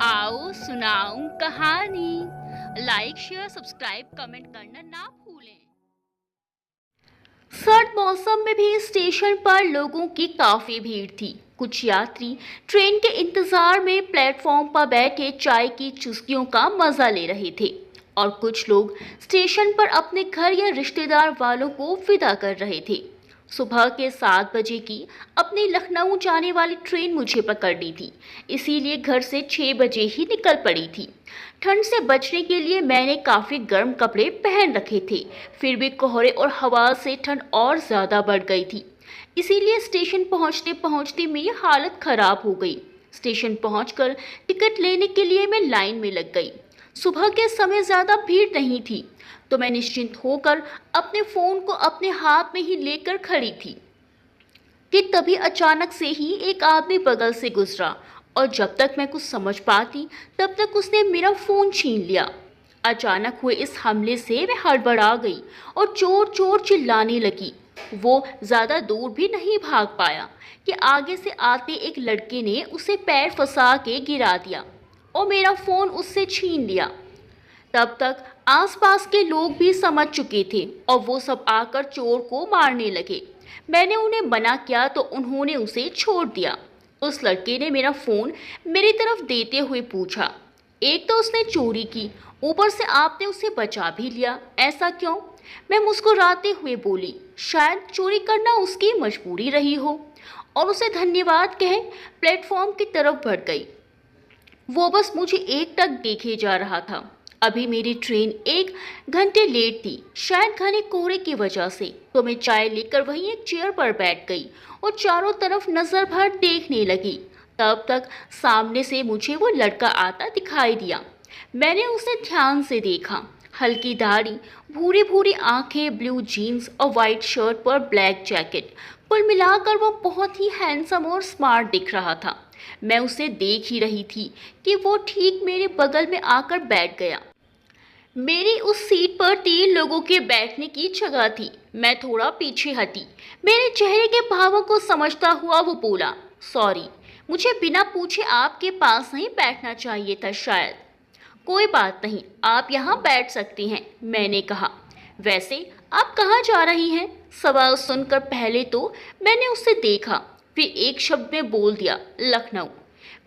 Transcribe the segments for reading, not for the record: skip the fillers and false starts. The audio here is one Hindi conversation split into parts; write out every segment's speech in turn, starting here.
आओ सुनाऊं कहानी। लाइक शेयर सब्सक्राइब कमेंट करना ना भूलें। सर्द मौसम में भी स्टेशन पर लोगों की काफी भीड़ थी। कुछ यात्री ट्रेन के इंतजार में प्लेटफॉर्म पर बैठे चाय की चुस्कियों का मजा ले रहे थे और कुछ लोग स्टेशन पर अपने घर या रिश्तेदार वालों को विदा कर रहे थे। सुबह के 7 बजे की अपनी लखनऊ जाने वाली ट्रेन मुझे पकड़नी थी, इसीलिए घर से 6 बजे ही निकल पड़ी थी। ठंड से बचने के लिए मैंने काफ़ी गर्म कपड़े पहन रखे थे, फिर भी कोहरे और हवा से ठंड और ज़्यादा बढ़ गई थी। इसीलिए स्टेशन पहुंचते पहुंचते मेरी हालत खराब हो गई। स्टेशन पहुंचकर टिकट लेने के लिए मैं लाइन में लग गई। सुबह के समय ज़्यादा भीड़ नहीं थी, तो मैं निश्चिंत होकर अपने फ़ोन को अपने हाथ में ही लेकर खड़ी थी कि तभी अचानक से ही एक आदमी बगल से गुजरा और जब तक मैं कुछ समझ पाती तब तक उसने मेरा फ़ोन छीन लिया। अचानक हुए इस हमले से मैं हड़बड़ा गई और जोर जोर चिल्लाने लगी। वो ज़्यादा दूर भी नहीं भाग पाया कि आगे से आते एक लड़के ने उसे पैर फंसा के गिरा दिया और मेरा फ़ोन उससे छीन लिया। तब तक आसपास के लोग भी समझ चुके थे और वो सब आकर चोर को मारने लगे। मैंने उन्हें मना किया तो उन्होंने उसे छोड़ दिया। उस लड़के ने मेरा फ़ोन मेरी तरफ देते हुए पूछा, एक तो उसने चोरी की, ऊपर से आपने उसे बचा भी लिया, ऐसा क्यों? मैं मुस्कुराते हुए बोली, शायद चोरी करना उसकी मजबूरी रही हो, और उसे धन्यवाद कह प्लेटफॉर्म की तरफ बढ़ गई। वो बस मुझे एकटक देखे जा रहा था। अभी मेरी ट्रेन 1 घंटे लेट थी, शायद घने कोहरे की वजह से। तो मैं चाय लेकर वहीं एक चेयर पर बैठ गई और चारों तरफ नजर भर देखने लगी। तब तक सामने से मुझे वो लड़का आता दिखाई दिया। मैंने उसे ध्यान से देखा। हल्की दाढ़ी, भूरी भूरी आंखें, ब्लू जीन्स और वाइट शर्ट पर ब्लैक जैकेट। कुल मिलाकर वो बहुत ही हैंडसम और स्मार्ट दिख रहा था। मैं उसे देख ही रही थी कि वो ठीक मेरे बगल में आकर बैठ गया। मेरी उस सीट पर 3 लोगों के बैठने की जगह थी। मैं थोड़ा पीछे हटी। मेरे चेहरे के भावों को समझता हुआ वो बोला, सॉरी, मुझे बिना पूछे आपके पास नहीं बैठना चाहिए था शायद। कोई बात नहीं, आप यहाँ बैठ सकती हैं, मैंने कहा। वैसे आप कहाँ जा रही हैं? सवाल सुनकर पहले तो मैंने उसे देखा, फिर एक शब्द में बोल दिया, लखनऊ।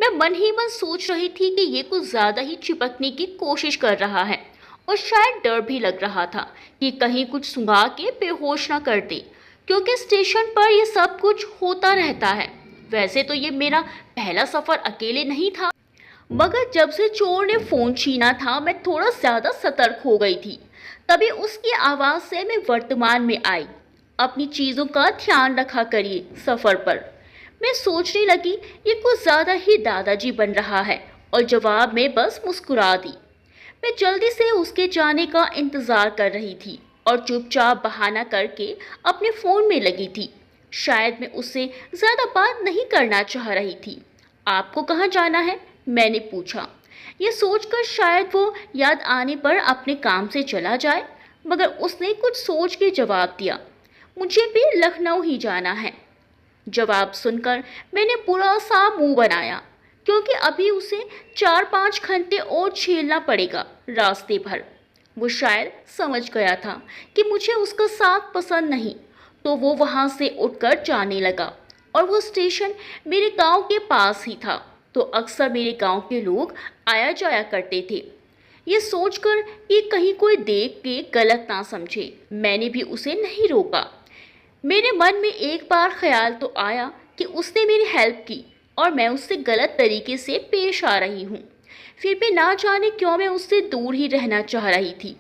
मैं मन ही मन सोच रही थी कि ये कुछ ज़्यादा ही चिपकने की कोशिश कर रहा है और शायद डर भी लग रहा था कि कहीं कुछ सुंघा के बेहोश ना कर दे, क्योंकि स्टेशन पर ये सब कुछ होता रहता है। वैसे तो ये मेरा पहला सफ़र अकेले नहीं था, मगर जब से चोर ने फ़ोन छीना था मैं थोड़ा ज़्यादा सतर्क हो गई थी। तभी उसकी आवाज़ से मैं वर्तमान में आई। अपनी चीज़ों का ध्यान रखा करिए सफ़र पर। मैं सोचने लगी ये कुछ ज़्यादा ही दादाजी बन रहा है और जवाब में बस मुस्कुरा दी। मैं जल्दी से उसके जाने का इंतज़ार कर रही थी और चुपचाप बहाना करके अपने फ़ोन में लगी थी। शायद मैं उससे ज़्यादा बात नहीं करना चाह रही थी। आपको कहाँ जाना है? मैंने पूछा, ये सोचकर शायद वो याद आने पर अपने काम से चला जाए, मगर उसने कुछ सोच के जवाब दिया, मुझे भी लखनऊ ही जाना है। जवाब सुनकर मैंने बुरा सा मुंह बनाया, क्योंकि अभी उसे 4-5 घंटे और झेलना पड़ेगा रास्ते भर। वो शायद समझ गया था कि मुझे उसका साथ पसंद नहीं, तो वो वहाँ से उठकर जाने लगा और वो स्टेशन मेरे गांव के पास ही था, तो अक्सर मेरे गांव के लोग आया जाया करते थे। ये सोचकर कि कहीं कोई देख के गलत ना समझे, मैंने भी उसे नहीं रोका। मेरे मन में एक बार ख्याल तो आया कि उसने मेरी हेल्प की और मैं उससे गलत तरीके से पेश आ रही हूँ। फिर भी ना जाने क्यों मैं उससे दूर ही रहना चाह रही थी।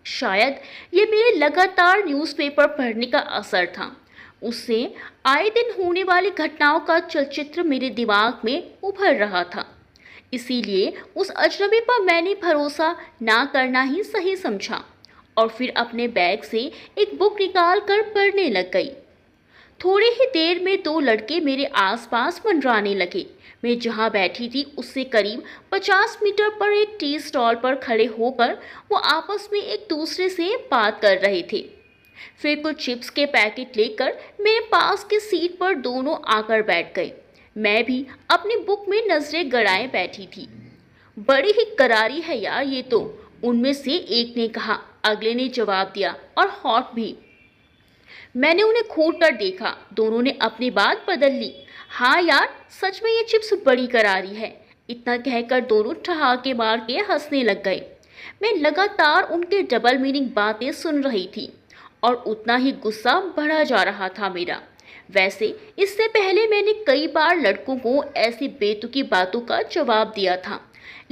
शायद ये मेरे लगातार न्यूज़पेपर पढ़ने का असर था। उससे आए दिन होने वाली घटनाओं का चलचित्र मेरे दिमाग में उभर रहा था। इसीलिए उस अजनबी पर मैंने भरोसा ना करना ही सही समझा और फिर अपने बैग से एक बुक निकाल कर पढ़ने लग गई। थोड़ी ही देर में 2 लड़के मेरे आसपास मंडराने लगे। मैं जहाँ बैठी थी उससे करीब 50 मीटर पर एक टी स्टॉल पर खड़े होकर वो आपस में एक दूसरे से बात कर रहे थे। फिर कुछ चिप्स के पैकेट लेकर मेरे पास की सीट पर दोनों आकर बैठ गए। मैं भी अपनी बुक में नजरें गड़ाए बैठी थी। बड़ी ही करारी है यार ये तो, उनमें से एक ने कहा। अगले ने जवाब दिया, और हॉट भी। मैंने उन्हें घूर कर देखा, दोनों ने अपनी बात बदल ली। हाँ यार, सच में ये चिप्स बड़ी करारी है। इतना कहकर दोनों ठहाके मार के हंसने लग गए। मैं लगातार उनके डबल मीनिंग बातें सुन रही थी और उतना ही गुस्सा बढ़ा जा रहा था मेरा। वैसे इससे पहले मैंने कई बार लड़कों को ऐसी बेतुकी बातों का जवाब दिया था,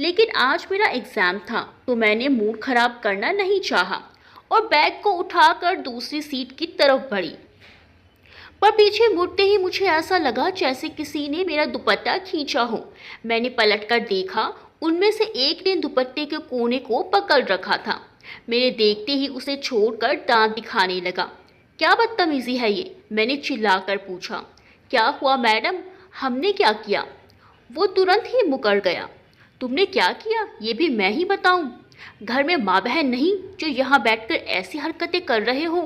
लेकिन आज मेरा एग्जाम था तो मैंने मूड खराब करना नहीं चाहा और बैग को उठाकर दूसरी सीट की तरफ बढ़ी। पर पीछे मुड़ते ही मुझे ऐसा लगा जैसे किसी ने मेरा दुपट्टा खींचा हो। मैंने पलटकर देखा, उनमें से एक ने दुपट्टे के कोने को पकड़ रखा था। मेरे देखते ही उसे छोड़कर दांत दिखाने लगा। क्या बदतमीजी है ये? मैंने चिल्लाकर पूछा। क्या हुआ मैडम, हमने क्या किया? वो तुरंत ही मुकर गया। तुमने क्या किया ये भी मैं ही बताऊं? घर में माँ बहन नहीं जो यहाँ बैठकर ऐसी हरकतें कर रहे हो?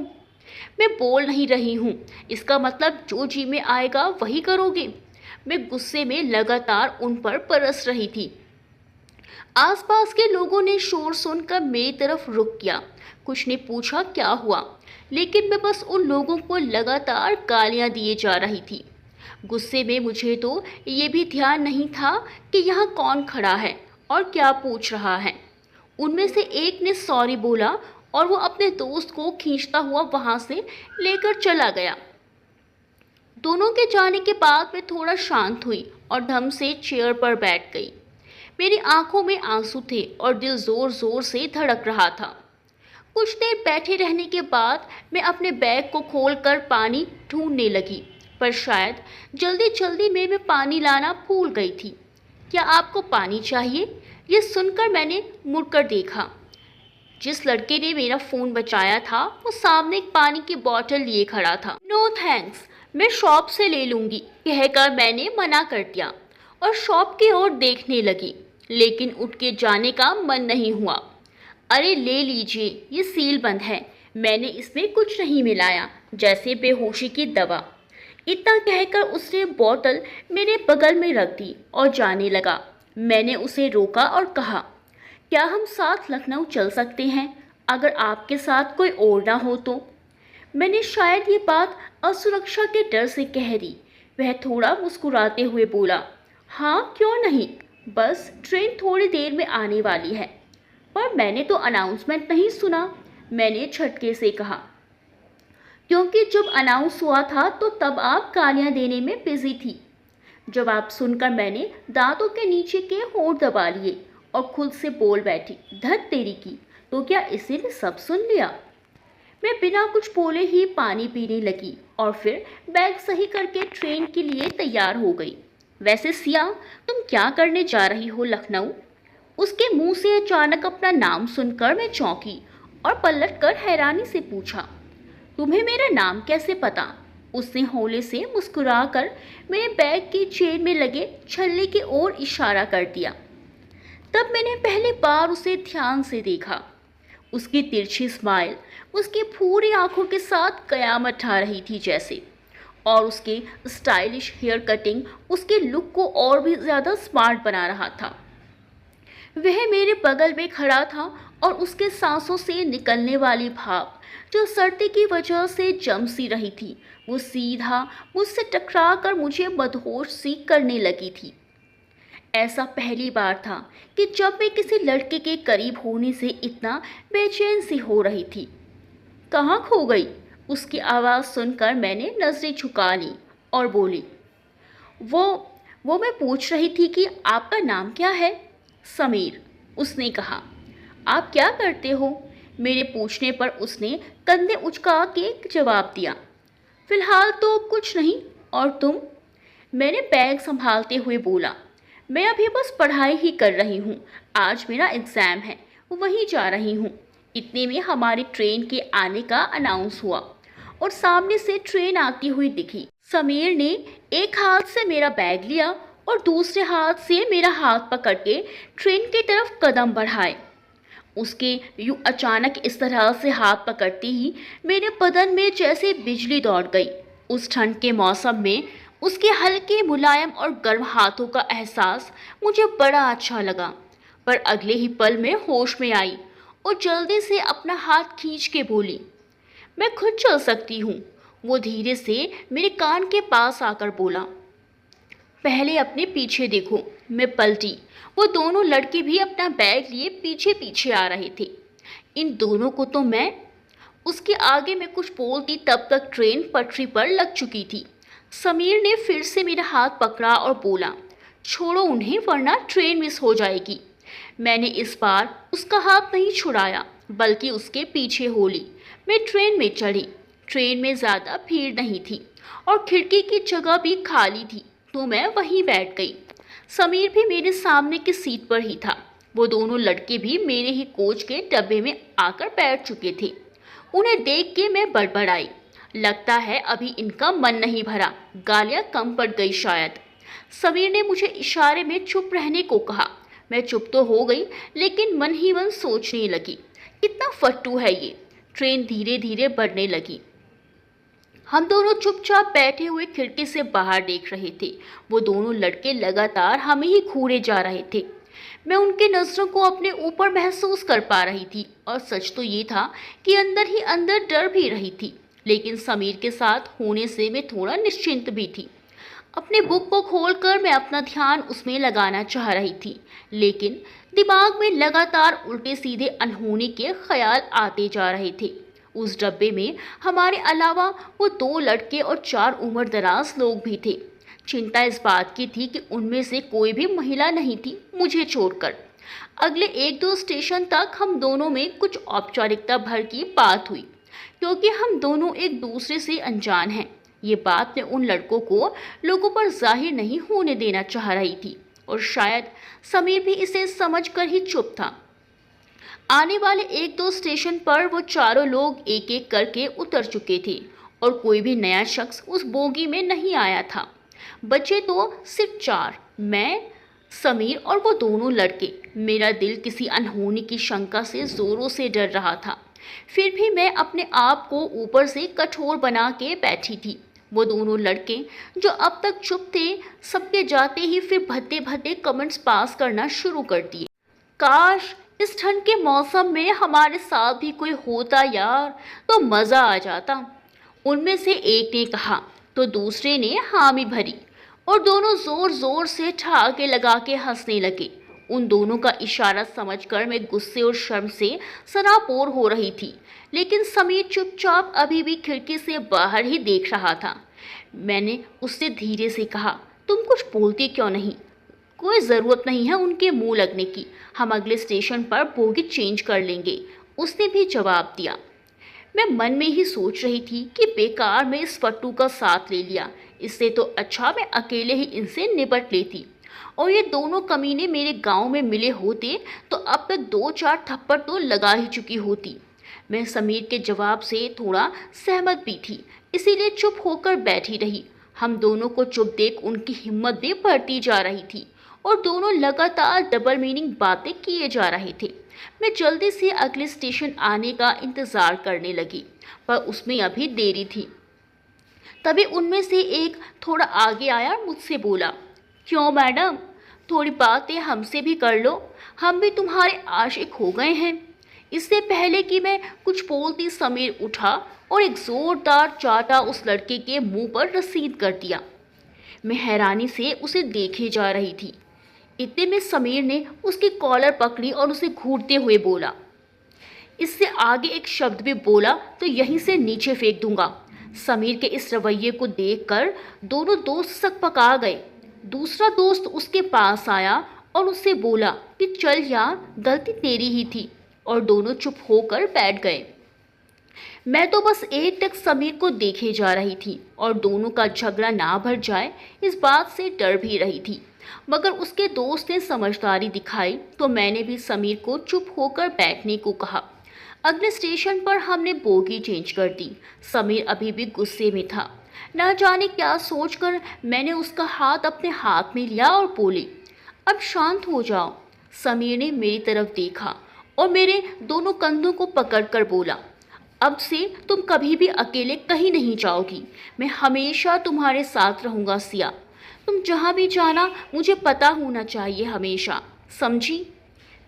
मैं बोल नहीं रही हूँ, इसका मतलब जो जी में आएगा वही करोगे। मैं गुस्से में लगातार उन पर बरस रही थी। आसपास के लोगों ने शोर सुनकर मेरी तरफ रुख किया। कुछ ने पूछा क्या हुआ, लेकिन मैं बस उन लोगों को लगातार गालियां दिए जा रही थी। गुस्से में मुझे तो ये भी ध्यान नहीं था कि यहाँ कौन खड़ा है और क्या पूछ रहा है। उनमें से एक ने सॉरी बोला और वो अपने दोस्त को खींचता हुआ वहां से लेकर चला गया। दोनों के जाने के बाद मैं थोड़ा शांत हुई और ढंग से चेयर पर बैठ गई। मेरी आंखों में आंसू थे और दिल जोर जोर से धड़क रहा था। कुछ देर बैठे रहने के बाद मैं अपने बैग को खोलकर पानी ढूंढने लगी, पर शायद जल्दी जल्दी में मैं पानी लाना भूल गई थी। क्या आपको पानी चाहिए? ये सुनकर मैंने मुड़कर देखा। जिस लड़के ने मेरा फ़ोन बचाया था वो सामने एक पानी की बोतल लिए खड़ा था। नो थैंक्स, मैं शॉप से ले लूँगी कहकर मैंने मना कर दिया और शॉप की ओर देखने लगी, लेकिन उठ के जाने का मन नहीं हुआ। अरे ले लीजिए, ये सील बंद है, मैंने इसमें कुछ नहीं मिलाया, जैसे बेहोशी की दवा। इतना कहकर उसने बोतल मेरे बगल में रख दी और जाने लगा। मैंने उसे रोका और कहा, क्या हम साथ लखनऊ चल सकते हैं अगर आपके साथ कोई और ना हो तो? मैंने शायद ये बात असुरक्षा के डर से कह दी। वह थोड़ा मुस्कुराते हुए बोला, हाँ क्यों नहीं, बस ट्रेन थोड़ी देर में आने वाली है। पर मैंने तो अनाउंसमेंट नहीं सुना, मैंने झटके से कहा, क्योंकि जब अनाउंस हुआ था तो तब आप गालियां देने में बिजी थी। जवाब सुनकर मैंने दांतों के नीचे के होंठ दबा लिए और खुद से बोल बैठी, धत तेरी की, तो क्या इसी ने सब सुन लिया? मैं बिना कुछ बोले ही पानी पीने लगी और फिर बैग सही करके ट्रेन के लिए तैयार हो गई। वैसे सिया, तुम क्या करने जा रही हो लखनऊ? उसके मुंह से अचानक अपना नाम सुनकर मैं चौंकी और पलटकर हैरानी से पूछा, तुम्हें मेरा नाम कैसे पता? उसने हौले से मुस्कुराकर मेरे बैग की चेन में लगे छल्ले की ओर इशारा कर दिया। तब मैंने पहली बार उसे ध्यान से देखा। उसकी तिरछी स्माइल उसकी पूरी आंखों के साथ कयामत ढा रही थी जैसे, और उसके स्टाइलिश हेयर कटिंग उसके लुक को और भी ज़्यादा स्मार्ट बना रहा था। वह मेरे बगल में खड़ा था और उसके सांसों से निकलने वाली भाप जो सर्दी की वजह से जम सी रही थी, वो सीधा मुझसे टकरा कर मुझे मदहोश सी करने लगी थी। ऐसा पहली बार था कि जब मैं किसी लड़के के करीब होने से इतना बेचैन सी हो रही थी। कहाँ खो गई? उसकी आवाज़ सुनकर मैंने नजरें झुका ली और बोली, वो मैं पूछ रही थी कि आपका नाम क्या है? समीर, उसने कहा। आप क्या करते हो? मेरे पूछने पर उसने कंधे उचका के जवाब दिया, फिलहाल तो कुछ नहीं। और तुम? मैंने बैग संभालते हुए बोला, मैं अभी बस पढ़ाई ही कर रही हूँ, आज मेरा एग्ज़ाम है, वहीं जा रही हूँ। इतने में हमारी ट्रेन के आने का अनाउंस हुआ और सामने से ट्रेन आती हुई दिखी। समीर ने एक हाथ से मेरा बैग लिया और दूसरे हाथ से मेरा हाथ पकड़ के ट्रेन की तरफ कदम बढ़ाए। उसके यूं अचानक इस तरह से हाथ पकड़ते ही मेरे बदन में जैसे बिजली दौड़ गई। उस ठंड के मौसम में उसके हल्के, मुलायम और गर्म हाथों का एहसास मुझे बड़ा अच्छा लगा। पर अगले ही पल में होश में आई और जल्दी से अपना हाथ खींच के बोली, मैं खुद चल सकती हूँ। वो धीरे से मेरे कान के पास आकर बोला, पहले अपने पीछे देखो। मैं पलटी। वो दोनों लड़के भी अपना बैग लिए पीछे पीछे आ रहे थे। इन दोनों को तो मैं। उसके आगे मैं कुछ बोलती तब तक ट्रेन पटरी पर लग चुकी थी। समीर ने फिर से मेरा हाथ पकड़ा और बोला, छोड़ो उन्हें वरना ट्रेन मिस हो जाएगी। मैंने इस बार उसका हाथ नहीं छुड़ाया बल्कि उसके पीछे हो ली। मैं ट्रेन में चढ़ी। ट्रेन में ज़्यादा भीड़ नहीं थी और खिड़की की जगह भी खाली थी, तो मैं वहीं बैठ गई। समीर भी मेरे सामने की सीट पर ही था। वो दोनों लड़के भी मेरे ही कोच के डब्बे में आकर बैठ चुके थे। उन्हें देख के मैं बड़बड़ाई, लगता है अभी इनका मन नहीं भरा, गालियां कम पड़ गई शायद। समीर ने मुझे इशारे में चुप रहने को कहा। मैं चुप तो हो गई लेकिन मन ही मन सोचने लगी, कितना फट्टू है ये। ट्रेन धीरे धीरे बढ़ने लगी। हम दोनों चुपचाप बैठे हुए खिड़की से बाहर देख रहे थे। वो दोनों लड़के लगातार हमें ही घूरे जा रहे थे। मैं उनके नज़रों को अपने ऊपर महसूस कर पा रही थी और सच तो ये था कि अंदर ही अंदर डर भी रही थी, लेकिन समीर के साथ होने से मैं थोड़ा निश्चिंत भी थी। अपने बुक को खोलकर मैं अपना ध्यान उसमें लगाना चाह रही थी, लेकिन दिमाग में लगातार उल्टे सीधे अनहोनी के ख्याल आते जा रहे थे। उस डब्बे में हमारे अलावा वो दो लड़के और चार उम्रदराज लोग भी थे। चिंता इस बात की थी कि उनमें से कोई भी महिला नहीं थी मुझे छोड़कर। अगले एक दो स्टेशन तक हम दोनों में कुछ औपचारिकता भर की बात हुई, क्योंकि हम दोनों एक दूसरे से अनजान हैं। ये बात मैं उन लड़कों को लोगों पर जाहिर नहीं होने देना चाह रही थी और शायद समीर भी इसे समझकर ही चुप था। आने वाले एक दो स्टेशन पर वो चारों लोग एक एक करके उतर चुके थे और कोई भी नया शख्स उस बोगी में नहीं आया था। बचे तो सिर्फ चार, मैं, समीर और वो दोनों लड़के। मेरा दिल किसी अनहोनी की शंका से जोरों से डर रहा था। फिर भी मैं अपने आप को ऊपर से कठोर बना के बैठी थी। वो दोनों लड़के जो अब तक चुप थे, सबके जाते ही फिर भद्दे भद्दे कमेंट्स पास करना शुरू कर दिए। काश इस ठंड के मौसम में हमारे साथ भी कोई होता यार, तो मज़ा आ जाता। उनमें से एक ने कहा तो दूसरे ने हामी भरी और दोनों जोर जोर से ठहाके लगा के हंसने लगे। उन दोनों का इशारा समझकर मैं गुस्से और शर्म से सराबोर हो रही थी, लेकिन समीर चुपचाप अभी भी खिड़की से बाहर ही देख रहा था। मैंने उससे धीरे से कहा, तुम कुछ बोलती क्यों नहीं? कोई ज़रूरत नहीं है उनके मुंह लगने की, हम अगले स्टेशन पर बोगी चेंज कर लेंगे, उसने भी जवाब दिया। मैं मन में ही सोच रही थी कि बेकार में इस फट्टू का साथ ले लिया, इससे तो अच्छा मैं अकेले ही इनसे निपट लेती। और ये दोनों कमीने मेरे गांव में मिले होते तो अब तक दो चार थप्पड़ तो लगा ही चुकी होती। मैं समीर के जवाब से थोड़ा सहमत भी थी, इसीलिए चुप होकर बैठी रही। हम दोनों को चुप देख उनकी हिम्मत भी बढ़ती जा रही थी और दोनों लगातार डबल मीनिंग बातें किए जा रहे थे। मैं जल्दी से अगले स्टेशन आने का इंतज़ार करने लगी, पर उसमें अभी देरी थी। तभी उनमें से एक थोड़ा आगे आया और मुझसे बोला, क्यों मैडम, थोड़ी बातें हमसे भी कर लो, हम भी तुम्हारे आशिक हो गए हैं। इससे पहले कि मैं कुछ बोलती समीर उठा और एक ज़ोरदार चाटा उस लड़के के मुंह पर रसीद कर दिया। मैं हैरानी से उसे देखे जा रही थी। इतने में समीर ने उसकी कॉलर पकड़ी और उसे घूरते हुए बोला, इससे आगे एक शब्द भी बोला तो यहीं से नीचे फेंक दूंगा। समीर के इस रवैये को देखकर दोनों दोस्त सकपका गए। दूसरा दोस्त उसके पास आया और उससे बोला कि चल यार, गलती तेरी ही थी, और दोनों चुप होकर बैठ गए। मैं तो बस एकटक समीर को देखे जा रही थी और दोनों का झगड़ा ना भर जाए इस बात से डर भी रही थी। मगर उसके दोस्त ने समझदारी दिखाई तो मैंने भी समीर को चुप होकर बैठने को कहा। अगले स्टेशन पर हमने बोगी चेंज कर दी। समीर अभी भी गुस्से में था। न जाने क्या सोचकर मैंने उसका हाथ अपने हाथ में लिया और बोली, अब शांत हो जाओ। समीर ने मेरी तरफ देखा और मेरे दोनों कंधों को पकड़कर बोला, अब से तुम कभी भी अकेले कहीं नहीं जाओगी। मैं हमेशा तुम्हारे साथ रहूंगा सिया। तुम जहाँ भी जाना मुझे पता होना चाहिए हमेशा, समझी?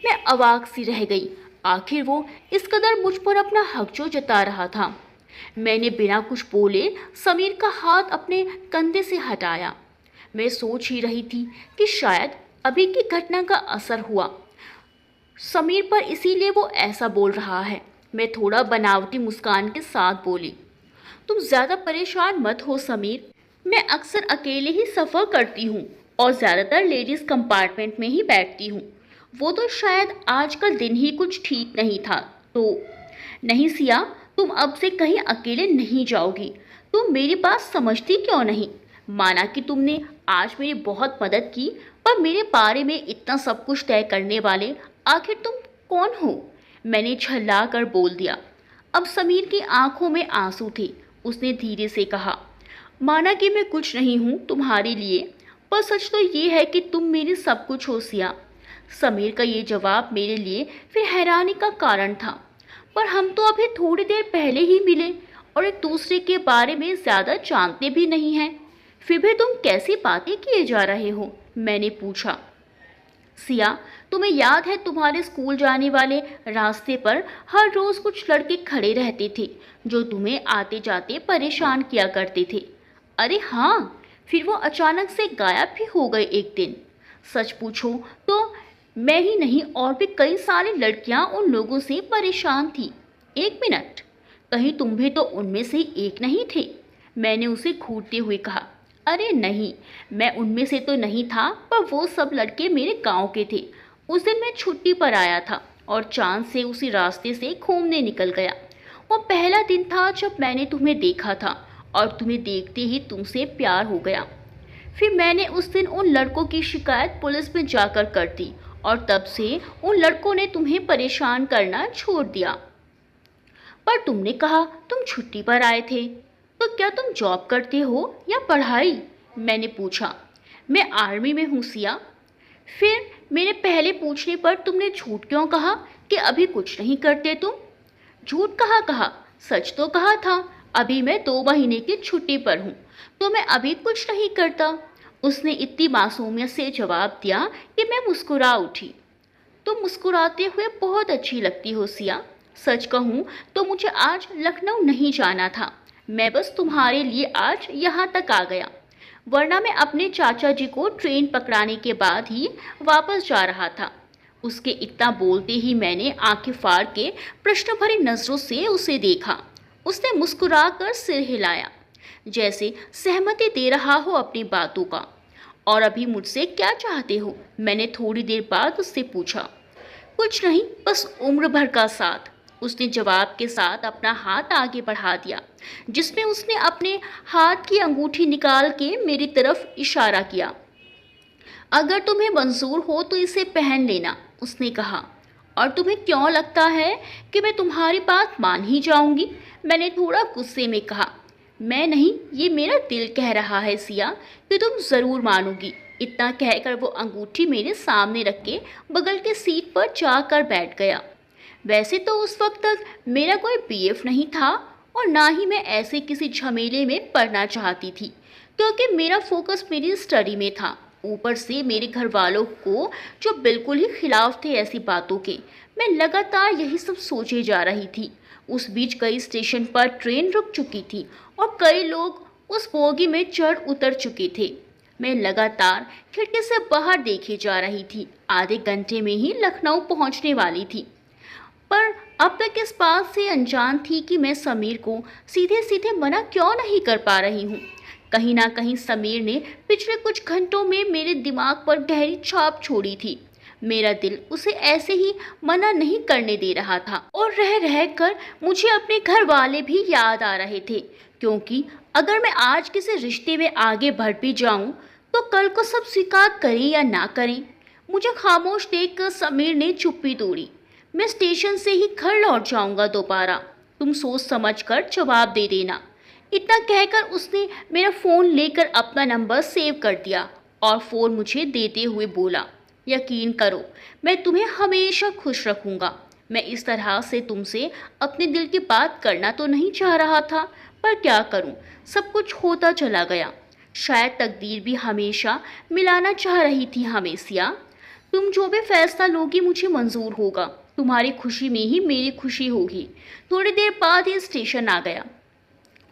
मैं अवाक सी रह गई। आखिर वो इस कदर मुझ पर अपना हक जो जता रहा था। मैंने बिना कुछ बोले समीर का हाथ अपने कंधे से हटाया। मैं सोच ही रही थी कि शायद अभी की घटना का असर हुआ समीर पर, इसीलिए वो ऐसा बोल रहा है। मैं थोड़ा बनावटी मुस्कान के साथ बोली, तुम ज़्यादा परेशान मत हो समीर। मैं अक्सर अकेले ही सफ़र करती हूँ और ज़्यादातर लेडीज़ कंपार्टमेंट में ही बैठती हूँ। वो तो शायद आज का दिन ही कुछ ठीक नहीं था तो। नहीं सिया, तुम अब से कहीं अकेले नहीं जाओगी। तुम मेरी बात समझती क्यों नहीं? माना कि तुमने आज मेरी बहुत मदद की, पर मेरे बारे में इतना सब कुछ तय करने वाले आखिर तुम कौन हो? मैंने झल्ला कर बोल दिया। अब समीर की आंखों में आंसू थे। उसने धीरे से कहा, माना कि मैं कुछ नहीं हूँ तुम्हारे लिए, पर सच तो ये है कि तुम मेरी सब कुछ हो सिया। समीर का ये जवाब मेरे लिए फिर हैरानी का कारण था। पर हम तो अभी थोड़ी देर पहले ही मिले और एक दूसरे के बारे में ज़्यादा जानते भी नहीं हैं। फिर भी तुम कैसी बातें किए जा रहे हो? मैंने पूछा। सिया, तुम्हें याद है तुम्हारे स्कूल जाने वाले रास्ते पर हर रोज कुछ लड़के खड़े रहते थे जो तुम्हें आते जाते परेशान किया करते थे? अरे हाँ, फिर वो अचानक से गायब भी हो गए एक दिन। सच पूछो तो मैं ही नहीं और भी कई सारी लड़कियां उन लोगों से परेशान थी। एक मिनट, कहीं तुम भी तो उनमें से एक नहीं थे? मैंने उसे घूरते हुए कहा। अरे नहीं, मैं उनमें से तो नहीं था, पर वो सब लड़के मेरे गांव के थे। उस दिन मैं छुट्टी पर आया था और चांद से उसी रास्ते से घूमने निकल गया। वो पहला दिन था जब मैंने तुम्हें देखा था और तुम्हें देखते ही तुमसे प्यार हो गया। फिर मैंने उस दिन उन लड़कों की शिकायत पुलिस में जाकर कर दी और तब से उन लड़कों ने तुम्हें परेशान करना छोड़ दिया। पर तुमने कहा तुम छुट्टी पर आए थे, तो क्या तुम जॉब करते हो या पढ़ाई? मैंने पूछा। मैं आर्मी में हूँ सिया। फिर मेरे पहले पूछने पर तुमने झूठ क्यों कहा कि अभी कुछ नहीं करते तुम? झूठ कहा, सच तो कहा था। अभी मैं 2 महीने की छुट्टी पर हूँ, तो मैं अभी कुछ नहीं करता। उसने इतनी मासूमियत से जवाब दिया कि मैं मुस्कुरा उठी। तुम मुस्कुराते हुए बहुत अच्छी लगती हो सिया। सच कहूँ तो मुझे आज लखनऊ नहीं जाना था। मैं बस तुम्हारे लिए आज यहाँ तक आ गया, वरना मैं अपने चाचा जी को ट्रेन पकड़ाने के बाद ही वापस जा रहा था। उसके इतना बोलते ही मैंने आंखें फाड़ के प्रश्न भरी नजरों से उसे देखा। उसने मुस्कुराकर सिर हिलाया, जैसे सहमति दे रहा हो अपनी बातों का। और अभी मुझसे क्या चाहते हो? मैंने थोड़ी देर बाद उससे पूछा। कुछ नहीं, बस उम्र भर का साथ, उसने जवाब के साथ अपना हाथ आगे बढ़ा दिया, जिसमें उसने अपने हाथ की अंगूठी निकाल के मेरी तरफ इशारा किया। अगर तुम्हें मंजूर हो तो इसे पहन लेना, उसने कहा। और तुम्हें क्यों लगता है कि मैं तुम्हारी बात मान ही जाऊंगी? मैंने थोड़ा गुस्से में कहा। मैं नहीं, ये मेरा दिल कह रहा है सिया कि तुम ज़रूर मानोगी। इतना कहकर वो अंगूठी मेरे सामने रख के बगल के सीट पर जाकर बैठ गया। वैसे तो उस वक्त तक मेरा कोई बीएफ नहीं था और ना ही मैं ऐसे किसी झमेले में पड़ना चाहती थी, क्योंकि मेरा फोकस मेरी स्टडी में था। ऊपर से मेरे घर वालों को जो बिल्कुल ही खिलाफ थे ऐसी बातों के, मैं लगातार यही सब सोचे जा रही थी। उस बीच कई स्टेशन पर ट्रेन रुक चुकी थी और कई लोग उस बोगी में चढ़ उतर चुके थे। मैं लगातार खिड़की से बाहर देखे जा रही थी। आधे घंटे में ही लखनऊ पहुंचने वाली थी, पर अब तक इस बात से अनजान थी कि मैं समीर को सीधे सीधे मना क्यों नहीं कर पा रही हूँ। कहीं ना कहीं समीर ने पिछले कुछ घंटों में मेरे दिमाग पर गहरी छाप छोड़ी थी। मेरा दिल उसे ऐसे ही मना नहीं करने दे रहा था और रह रह कर मुझे अपने घर वाले भी याद आ रहे थे, क्योंकि अगर मैं आज किसी रिश्ते में आगे बढ़ भी जाऊं तो कल को सब स्वीकार करें या ना करें। मुझे खामोश देखकर समीर ने चुप्पी तोड़ी। मैं स्टेशन से ही घर लौट जाऊंगा दोबारा, तुम सोच समझ कर जवाब दे देना। इतना कहकर उसने मेरा फ़ोन लेकर अपना नंबर सेव कर दिया और फ़ोन मुझे देते हुए बोला, यकीन करो मैं तुम्हें हमेशा खुश रखूंगा। मैं इस तरह से तुमसे अपने दिल की बात करना तो नहीं चाह रहा था, पर क्या करूं, सब कुछ होता चला गया। शायद तकदीर भी हमेशा मिलाना चाह रही थी हमें सिया। तुम जो भी फैसला लोगी मुझे मंजूर होगा। तुम्हारी खुशी में ही मेरी खुशी होगी। थोड़ी देर बाद ही स्टेशन आ गया।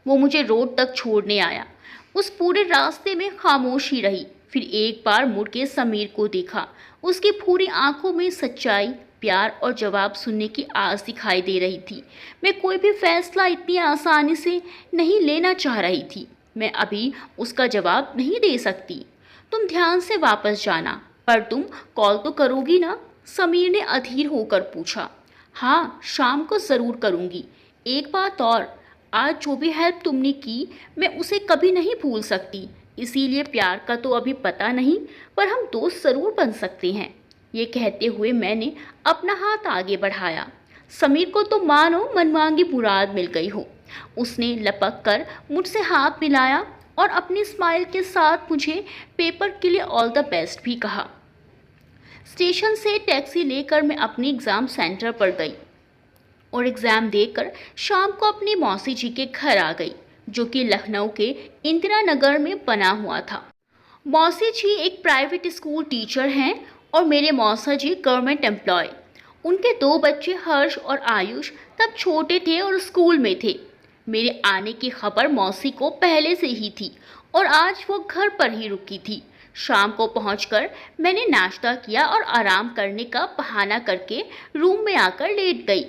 वो मुझे रोड तक छोड़ने आया। उस पूरे रास्ते में खामोशी रही। फिर एक बार मुड़ के समीर को देखा। उसकी पूरी आंखों में सच्चाई, प्यार और जवाब सुनने की आस दिखाई दे रही थी। मैं कोई भी फैसला इतनी आसानी से नहीं लेना चाह रही थी। मैं अभी उसका जवाब नहीं दे सकती। तुम ध्यान से वापस जाना, पर तुम कॉल तो करोगी ना? समीर ने अधीर होकर पूछा। हाँ, शाम को ज़रूर करूँगी। एक बात और, आज जो भी हेल्प तुमने की मैं उसे कभी नहीं भूल सकती। इसीलिए प्यार का तो अभी पता नहीं, पर हम दोस्त ज़रूर बन सकते हैं। ये कहते हुए मैंने अपना हाथ आगे बढ़ाया। समीर को तो मानो मनमांगी मुराद मिल गई हो। उसने लपक कर मुझसे हाथ मिलाया और अपनी स्माइल के साथ मुझे पेपर के लिए ऑल द बेस्ट भी कहा। स्टेशन से टैक्सी लेकर मैं अपने एग्ज़ाम सेंटर पर गई और एग्ज़ाम देकर शाम को अपनी मौसी जी के घर आ गई, जो कि लखनऊ के इंदिरा नगर में बना हुआ था। मौसी जी एक प्राइवेट स्कूल टीचर हैं और मेरे मौसा जी गवर्नमेंट एम्प्लॉय। उनके दो बच्चे हर्ष और आयुष तब छोटे थे और स्कूल में थे। मेरे आने की खबर मौसी को पहले से ही थी और आज वो घर पर ही रुकी थी। शाम को पहुंचकर मैंने नाश्ता किया और आराम करने का बहाना करके रूम में आकर लेट गई।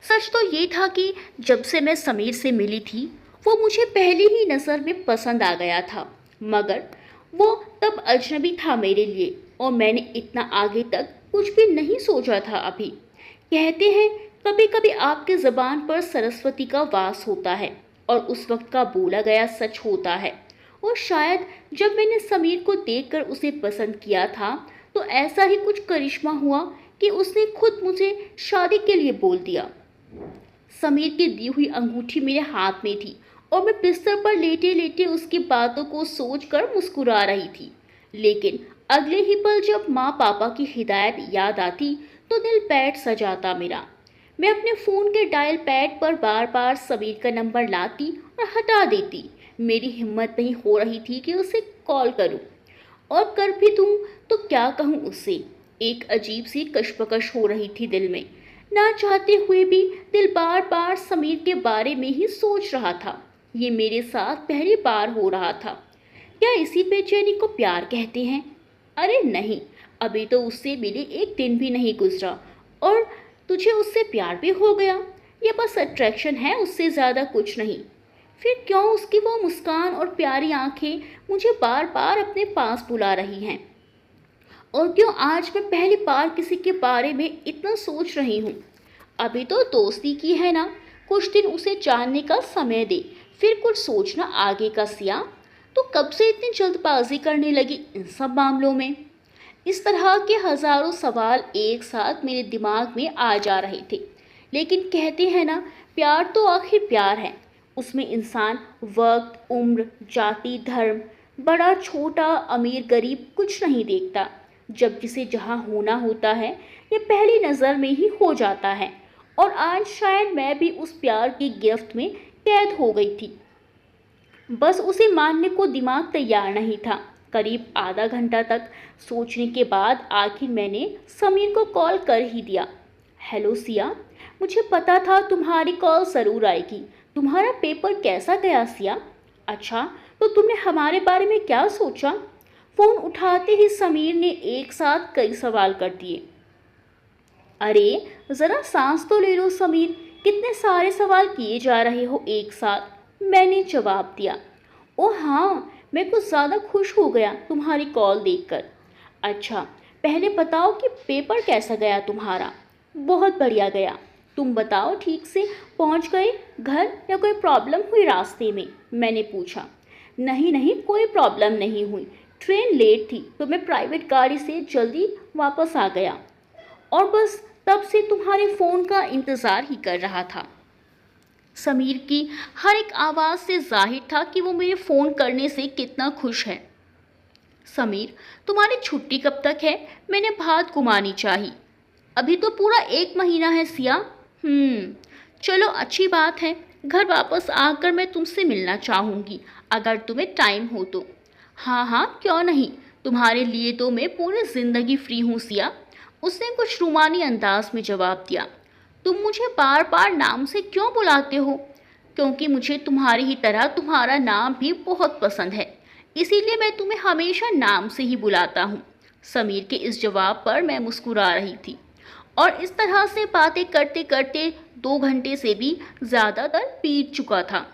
सच तो ये था कि जब से मैं समीर से मिली थी वो मुझे पहली ही नज़र में पसंद आ गया था, मगर वो तब अजनबी था मेरे लिए और मैंने इतना आगे तक कुछ भी नहीं सोचा था अभी। कहते हैं कभी कभी आपके ज़बान पर सरस्वती का वास होता है और उस वक्त का बोला गया सच होता है। और शायद जब मैंने समीर को देखकर उसे पसंद किया था तो ऐसा ही कुछ करिश्मा हुआ कि उसने खुद मुझे शादी के लिए बोल दिया। समीर की दी हुई अंगूठी मेरे हाथ में थी और मैं बिस्तर पर लेटे लेटे उसकी बातों को सोचकर मुस्कुरा रही थी। लेकिन अगले ही पल जब माँ पापा की हिदायत याद आती तो दिल पैट सा जाता मेरा। मैं अपने फ़ोन के डायल पैड पर बार बार समीर का नंबर लाती और हटा देती। मेरी हिम्मत नहीं हो रही थी कि उसे कॉल करूं, और कर भी दूं तो क्या कहूं उससे। एक अजीब सी कशमकश हो रही थी दिल में। ना चाहते हुए भी दिल बार बार समीर के बारे में ही सोच रहा था। ये मेरे साथ पहली बार हो रहा था। क्या इसी बेचैनी को प्यार कहते हैं? अरे नहीं, अभी तो उससे मिले एक दिन भी नहीं गुजरा और तुझे उससे प्यार भी हो गया। ये बस अट्रैक्शन है, उससे ज़्यादा कुछ नहीं। फिर क्यों उसकी वो मुस्कान और प्यारी आंखें मुझे बार बार अपने पास बुला रही हैं? और क्यों आज मैं पहली बार किसी के बारे में इतना सोच रही हूँ? अभी तो दोस्ती की है ना, कुछ दिन उसे जानने का समय दे, फिर कुछ सोचना आगे का सिया। तो कब से इतनी जल्दबाजी करने लगी इन सब मामलों में? इस तरह के हजारों सवाल एक साथ मेरे दिमाग में आ जा रहे थे। लेकिन कहते हैं ना, प्यार तो आखिर प्यार है। उसमें इंसान वक्त, उम्र, जाति, धर्म, बड़ा छोटा, अमीर गरीब कुछ नहीं देखता। जब जिसे जहाँ होना होता है ये पहली नज़र में ही हो जाता है। और आज शायद मैं भी उस प्यार की गिरफ्त में कैद हो गई थी। बस उसे मानने को दिमाग तैयार नहीं था। करीब आधा घंटा तक सोचने के बाद आखिर मैंने समीर को कॉल कर ही दिया। हेलो सिया, मुझे पता था तुम्हारी कॉल ज़रूर आएगी। तुम्हारा पेपर कैसा गया सिया? अच्छा, तो तुमने हमारे बारे में क्या सोचा? फ़ोन उठाते ही समीर ने एक साथ कई सवाल कर दिए। अरे ज़रा सांस तो ले लो समीर, कितने सारे सवाल किए जा रहे हो एक साथ? मैंने जवाब दिया। ओह हाँ, मैं कुछ ज़्यादा खुश हो गया तुम्हारी कॉल देखकर। अच्छा, पहले बताओ कि पेपर कैसा गया तुम्हारा? बहुत बढ़िया गया। तुम बताओ, ठीक से पहुंच गए घर या कोई प्रॉब्लम हुई रास्ते में? मैंने पूछा। नहीं नहीं, कोई प्रॉब्लम नहीं हुई। ट्रेन लेट थी तो मैं प्राइवेट गाड़ी से जल्दी वापस आ गया और बस तब से तुम्हारे फ़ोन का इंतज़ार ही कर रहा था। समीर की हर एक आवाज़ से जाहिर था कि वो मेरे फ़ोन करने से कितना खुश है। समीर, तुम्हारी छुट्टी कब तक है? मैंने बात घुमानी चाहिए। अभी तो पूरा 1 महीना है सिया। चलो अच्छी बात है। घर वापस आकर मैं तुमसे मिलना चाहूँगी, अगर तुम्हें टाइम हो तो। हाँ हाँ, क्यों नहीं, तुम्हारे लिए तो मैं पूरी ज़िंदगी फ्री हूँ सिया, उसने कुछ रूमानी अंदाज में जवाब दिया। तुम मुझे बार बार नाम से क्यों बुलाते हो? क्योंकि मुझे तुम्हारी ही तरह तुम्हारा नाम भी बहुत पसंद है, इसीलिए मैं तुम्हें हमेशा नाम से ही बुलाता हूँ। समीर के इस जवाब पर मैं मुस्कुरा रही थी और इस तरह से बातें करते करते 2 घंटे से भी ज़्यादातर बीत चुका था।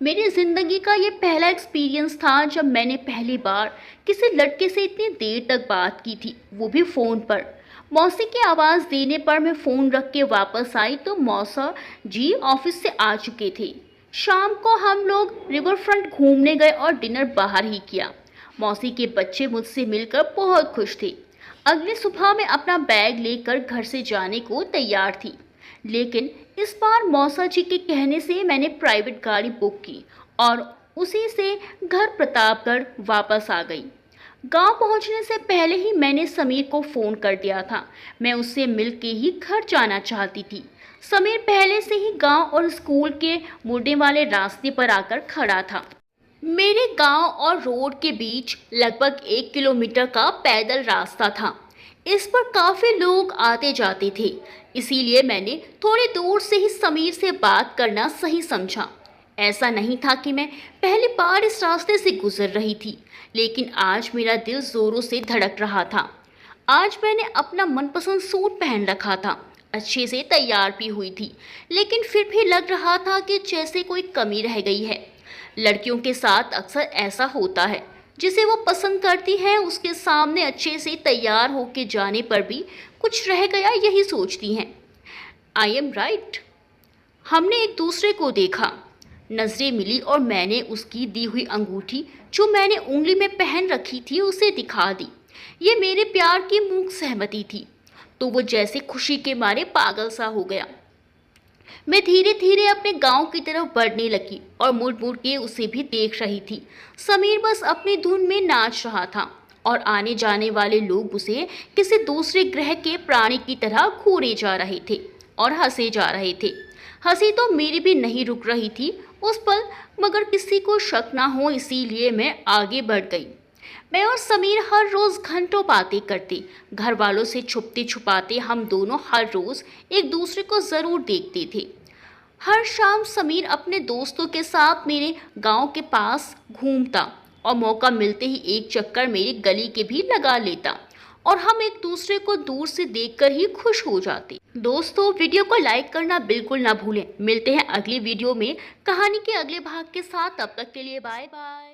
मेरी ज़िंदगी का ये पहला एक्सपीरियंस था जब मैंने पहली बार किसी लड़के से इतनी देर तक बात की थी, वो भी फ़ोन पर। मौसी की आवाज़ देने पर मैं फ़ोन रख के वापस आई तो मौसा जी ऑफिस से आ चुके थे। शाम को हम लोग रिवर फ्रंट घूमने गए और डिनर बाहर ही किया। मौसी के बच्चे मुझसे मिलकर बहुत खुश थे। अगली सुबह मैं अपना बैग लेकर घर से जाने को तैयार थी, लेकिन इस बार मौसा जी के कहने से मैंने प्राइवेट गाड़ी बुक की और उसी से घर प्रतापगढ़ वापस आ गई। गांव पहुंचने से पहले ही मैंने समीर को फ़ोन कर दिया था। मैं उससे मिल के ही घर जाना चाहती थी। समीर पहले से ही गांव और स्कूल के मुड़ने वाले रास्ते पर आकर खड़ा था। मेरे गांव और रोड के बीच लगभग 1 किलोमीटर का पैदल रास्ता था। इस पर काफ़ी लोग आते जाते थे, इसीलिए मैंने थोड़ी दूर से ही समीर से बात करना सही समझा। ऐसा नहीं था कि मैं पहली बार इस रास्ते से गुजर रही थी, लेकिन आज मेरा दिल ज़ोरों से धड़क रहा था। आज मैंने अपना मनपसंद सूट पहन रखा था, अच्छे से तैयार भी हुई थी, लेकिन फिर भी लग रहा था कि जैसे कोई कमी रह गई है। लड़कियों के साथ अक्सर ऐसा होता है, जिसे वो पसंद करती हैं उसके सामने अच्छे से तैयार होके जाने पर भी कुछ रह गया, यही सोचती हैं। I am right. हमने एक दूसरे को देखा, नजरें मिली और मैंने उसकी दी हुई अंगूठी जो मैंने उंगली में पहन रखी थी उसे दिखा दी। ये मेरे प्यार की मूक सहमति थी, तो वो जैसे खुशी के मारे पागल सा हो गया। मैं धीरे धीरे अपने गांव की तरफ बढ़ने लगी और मुड़ मुड़ के उसे भी देख रही थी। समीर बस अपनी धुन में नाच रहा था और आने जाने वाले लोग उसे किसी दूसरे ग्रह के प्राणी की तरह घूरे जा रहे थे और हंसे जा रहे थे। हंसी तो मेरी भी नहीं रुक रही थी उस पल, मगर किसी को शक ना हो इसीलिए मैं आगे बढ़ गई। मैं और समीर हर रोज़ घंटों बातें करते, घर वालों से छुपते छुपाते हम दोनों हर रोज़ एक दूसरे को ज़रूर देखते थे। हर शाम समीर अपने दोस्तों के साथ मेरे गांव के पास घूमता और मौका मिलते ही एक चक्कर मेरी गली के भी लगा लेता और हम एक दूसरे को दूर से देखकर ही खुश हो जाते। दोस्तों, वीडियो को लाइक करना बिल्कुल ना भूलें। मिलते हैं अगली वीडियो में कहानी के अगले भाग के साथ। तब तक के लिए बाय बाय।